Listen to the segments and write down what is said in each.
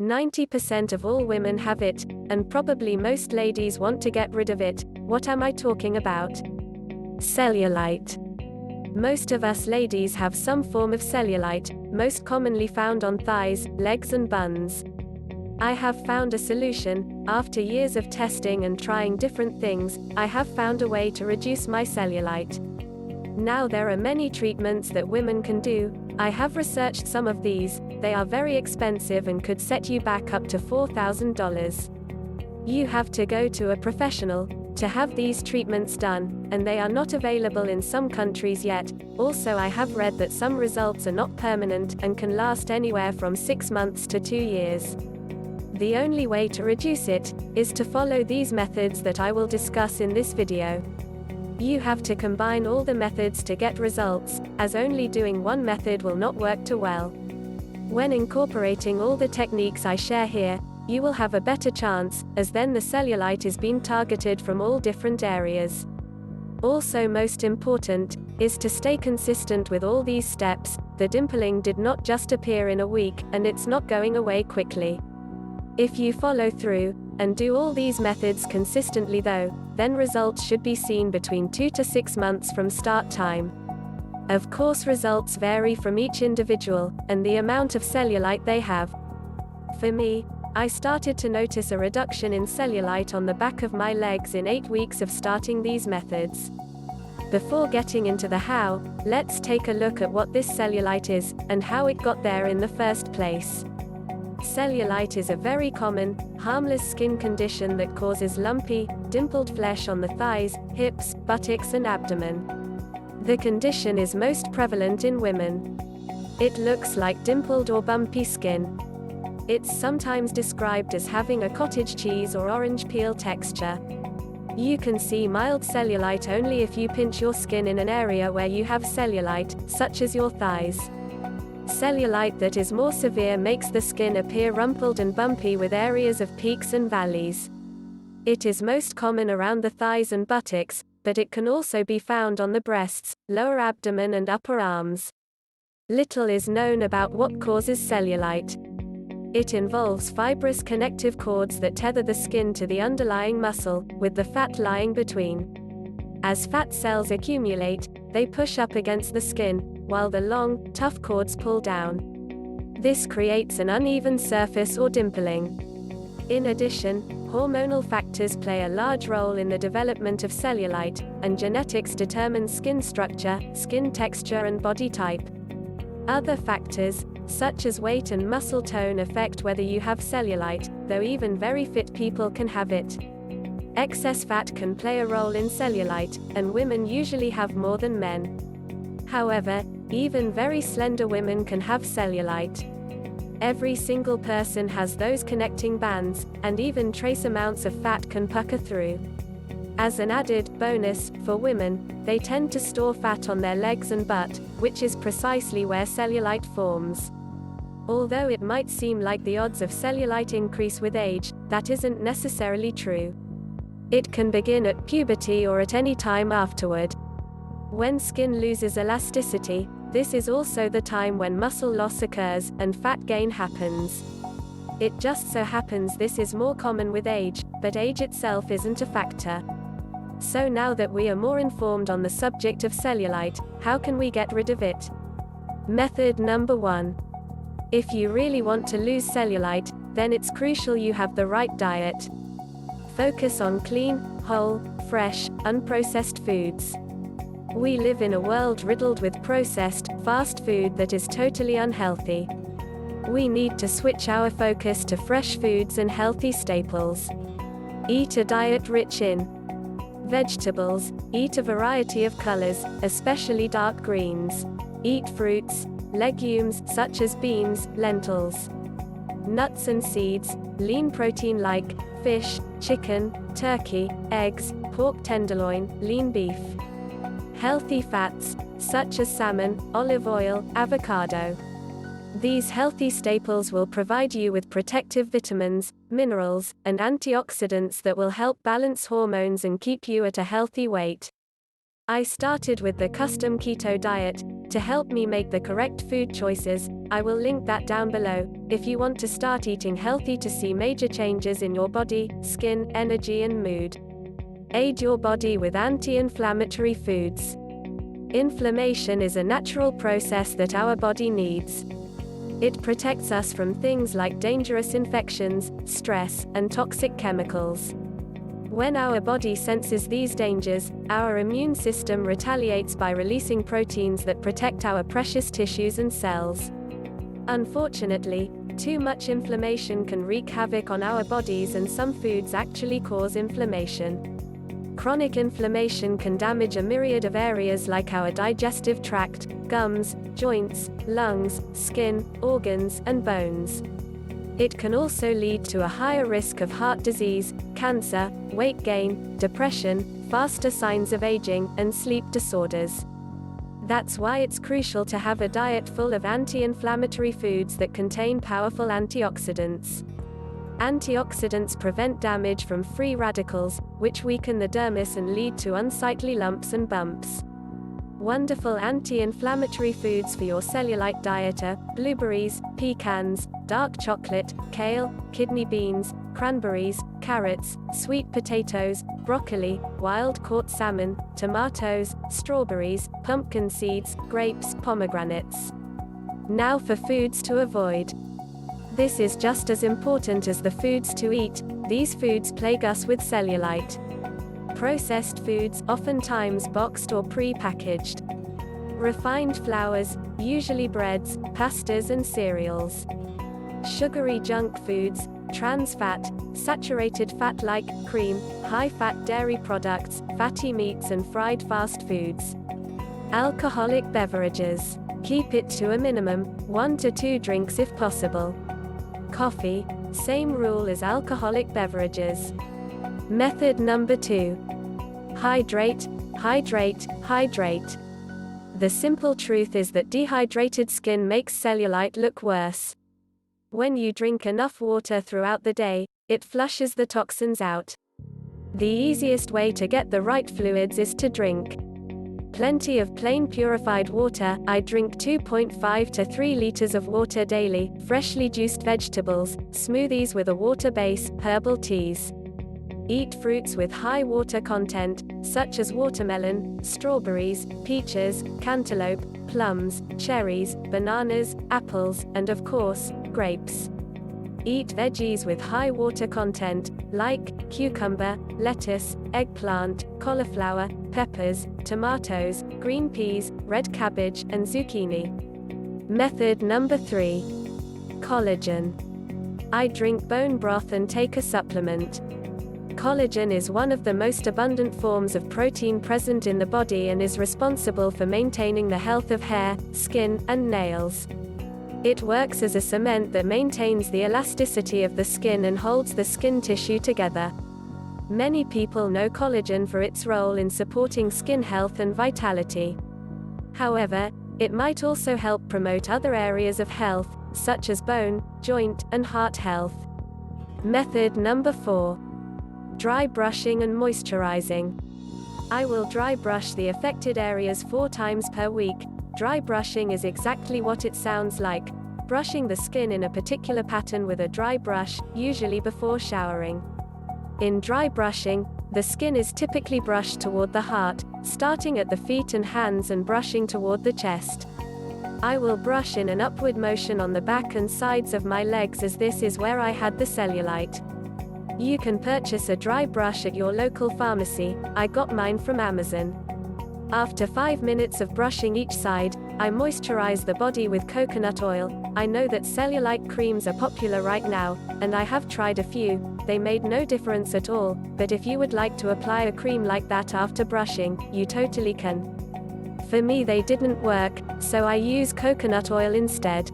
90% of all women have it, and probably most ladies want to get rid of it. What am I talking about? Cellulite. Most of us ladies have some form of cellulite, most commonly found on thighs, legs and buns. I have found a solution. After years of testing and trying different things, I have found a way to reduce my cellulite. Now there are many treatments that women can do. I have researched some of these. They are very expensive and could set you back up to $4,000. You have to go to a professional to have these treatments done, and they are not available in some countries yet. Also, I have read that some results are not permanent and can last anywhere from 6 months to 2 years. The only way to reduce it is to follow these methods that I will discuss in this video. You have to combine all the methods to get results, as only doing one method will not work too well. When incorporating all the techniques I share here, you will have a better chance, as then the cellulite is being targeted from all different areas. Also, most important is to stay consistent with all these steps. The dimpling did not just appear in a week, and it's not going away quickly. If you follow through and do all these methods consistently though, then results should be seen between 2 to 6 months from start time. Of course, results vary from each individual and the amount of cellulite they have. For me, I started to notice a reduction in cellulite on the back of my legs in 8 weeks of starting these methods. Before getting into the how, let's take a look at what this cellulite is and how it got there in the first place. Cellulite is a very common, harmless skin condition that causes lumpy, dimpled flesh on the thighs, hips, buttocks and abdomen. The condition is most prevalent in women. It looks like dimpled or bumpy skin. It's sometimes described as having a cottage cheese or orange peel texture. You can see mild cellulite only if you pinch your skin in an area where you have cellulite, such as your thighs. Cellulite that is more severe makes the skin appear rumpled and bumpy with areas of peaks and valleys. It is most common around the thighs and buttocks, but it can also be found on the breasts, lower abdomen and upper arms. Little is known about what causes cellulite. It involves fibrous connective cords that tether the skin to the underlying muscle, with the fat lying between. As fat cells accumulate, they push up against the skin, while the long, tough cords pull down. This creates an uneven surface or dimpling. In addition, hormonal factors play a large role in the development of cellulite, and genetics determine skin structure, skin texture and body type. Other factors, such as weight and muscle tone, affect whether you have cellulite, though even very fit people can have it. Excess fat can play a role in cellulite, and women usually have more than men. However, even very slender women can have cellulite. Every single person has those connecting bands, and even trace amounts of fat can pucker through. As an added bonus, for women, they tend to store fat on their legs and butt, which is precisely where cellulite forms. Although it might seem like the odds of cellulite increase with age, that isn't necessarily true. It can begin at puberty or at any time afterward. When skin loses elasticity, this is also the time when muscle loss occurs, and fat gain happens. It just so happens this is more common with age, but age itself isn't a factor. So now that we are more informed on the subject of cellulite, how can we get rid of it? Method number 1. If you really want to lose cellulite, then it's crucial you have the right diet. Focus on clean, whole, fresh, unprocessed foods. We live in a world riddled with processed, fast food that is totally unhealthy. We need to switch our focus to fresh foods and healthy staples. Eat a diet rich in vegetables. Eat a variety of colors, especially dark greens. Eat fruits, legumes such as beans, lentils, nuts and seeds, lean protein like fish, chicken, turkey, eggs, pork tenderloin, lean beef. Healthy fats, such as salmon, olive oil, avocado. These healthy staples will provide you with protective vitamins, minerals, and antioxidants that will help balance hormones and keep you at a healthy weight. I started with the custom keto diet, To help me make the correct food choices, I will link that down below, if you want to start eating healthy to see major changes in your body, skin, energy and mood. Aid your body with anti-inflammatory foods. Inflammation is a natural process that our body needs. It protects us from things like dangerous infections, stress, and toxic chemicals. When our body senses these dangers, our immune system retaliates by releasing proteins that protect our precious tissues and cells. Unfortunately, too much inflammation can wreak havoc on our bodies, and some foods actually cause inflammation. Chronic inflammation can damage a myriad of areas like our digestive tract, gums, joints, lungs, skin, organs, and bones. It can also lead to a higher risk of heart disease, cancer, weight gain, depression, faster signs of aging, and sleep disorders. That's why it's crucial to have a diet full of anti-inflammatory foods that contain powerful antioxidants. Antioxidants prevent damage from free radicals, which weaken the dermis and lead to unsightly lumps and bumps. Wonderful anti-inflammatory foods for your cellulite diet are blueberries, pecans, dark chocolate, kale, kidney beans, cranberries, carrots, sweet potatoes, broccoli, wild-caught salmon, tomatoes, strawberries, pumpkin seeds, grapes, pomegranates. Now for foods to avoid. This is just as important as the foods to eat. These foods plague us with cellulite. Processed foods, oftentimes boxed or pre-packaged. Refined flours, usually breads, pastas and cereals. Sugary junk foods, trans fat, saturated fat like cream, high-fat dairy products, fatty meats and fried fast foods. Alcoholic beverages. Keep it to a minimum, 1 to 2 drinks if possible. Coffee, same rule as alcoholic beverages. Method number 2. Hydrate, hydrate, hydrate. The simple truth is that dehydrated skin makes cellulite look worse. When you drink enough water throughout the day, it flushes the toxins out. The easiest way to get the right fluids is to drink plenty of plain purified water. I drink 2.5 to 3 liters of water daily, freshly juiced vegetables, smoothies with a water base, herbal teas. Eat fruits with high water content, such as watermelon, strawberries, peaches, cantaloupe, plums, cherries, bananas, apples, and of course, grapes. Eat veggies with high water content, like cucumber, lettuce, eggplant, cauliflower, peppers, tomatoes, green peas, red cabbage, and zucchini. Method number 3. Collagen. I drink bone broth and take a supplement. Collagen is one of the most abundant forms of protein present in the body and is responsible for maintaining the health of hair, skin, and nails. It works as a cement that maintains the elasticity of the skin and holds the skin tissue together. Many people know collagen for its role in supporting skin health and vitality. However, it might also help promote other areas of health, such as bone, joint, and heart health. Method number 4. Dry brushing and moisturizing. I will dry brush the affected areas 4 times per week. Dry brushing is exactly what it sounds like, brushing the skin in a particular pattern with a dry brush, usually before showering. In dry brushing, the skin is typically brushed toward the heart, starting at the feet and hands and brushing toward the chest. I will brush in an upward motion on the back and sides of my legs, as this is where I had the cellulite. You can purchase a dry brush at your local pharmacy. I got mine from Amazon. After 5 minutes of brushing each side, I moisturize the body with coconut oil. I know that cellulite creams are popular right now, and I have tried a few. They made no difference at all, but if you would like to apply a cream like that after brushing, you totally can. For me they didn't work, so I use coconut oil instead.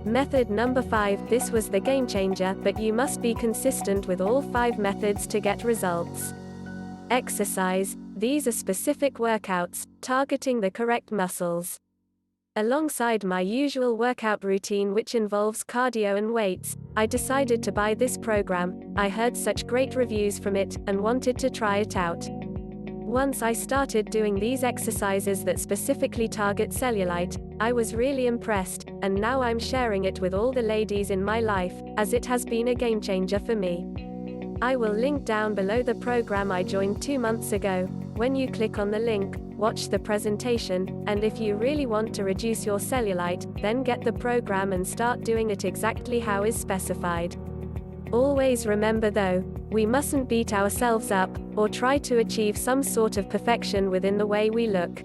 Method number 5. This was the game changer, but you must be consistent with all 5 methods to get results. Exercise. These are specific workouts, targeting the correct muscles. Alongside my usual workout routine, which involves cardio and weights, I decided to buy this program. I heard such great reviews from it, and wanted to try it out. Once I started doing these exercises that specifically target cellulite, I was really impressed, and now I'm sharing it with all the ladies in my life, as it has been a game changer for me. I will link down below the program I joined 2 months ago. When you click on the link, watch the presentation, and if you really want to reduce your cellulite, then get the program and start doing it exactly how is specified. Always remember though, we mustn't beat ourselves up, or try to achieve some sort of perfection within the way we look.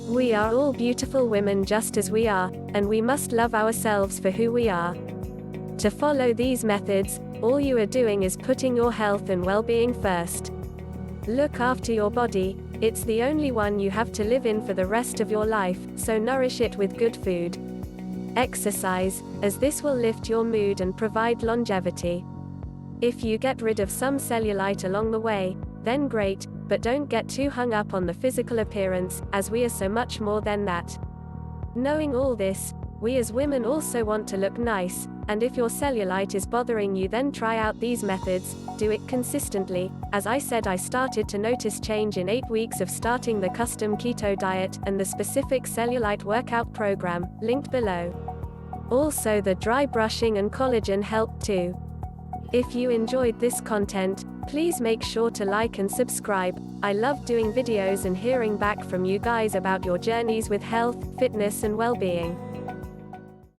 We are all beautiful women just as we are, and we must love ourselves for who we are. To follow these methods, all you are doing is putting your health and well-being first. Look after your body, it's the only one you have to live in for the rest of your life, so nourish it with good food. Exercise, as this will lift your mood and provide longevity. If you get rid of some cellulite along the way, then great, but don't get too hung up on the physical appearance, as we are so much more than that. Knowing all this, we as women also want to look nice, and if your cellulite is bothering you, then try out these methods, do it consistently. As I said, I started to notice change in 8 weeks of starting the custom keto diet and the specific cellulite workout program, linked below. Also the dry brushing and collagen helped too. If you enjoyed this content, please make sure to like and subscribe. I love doing videos and hearing back from you guys about your journeys with health, fitness and well-being.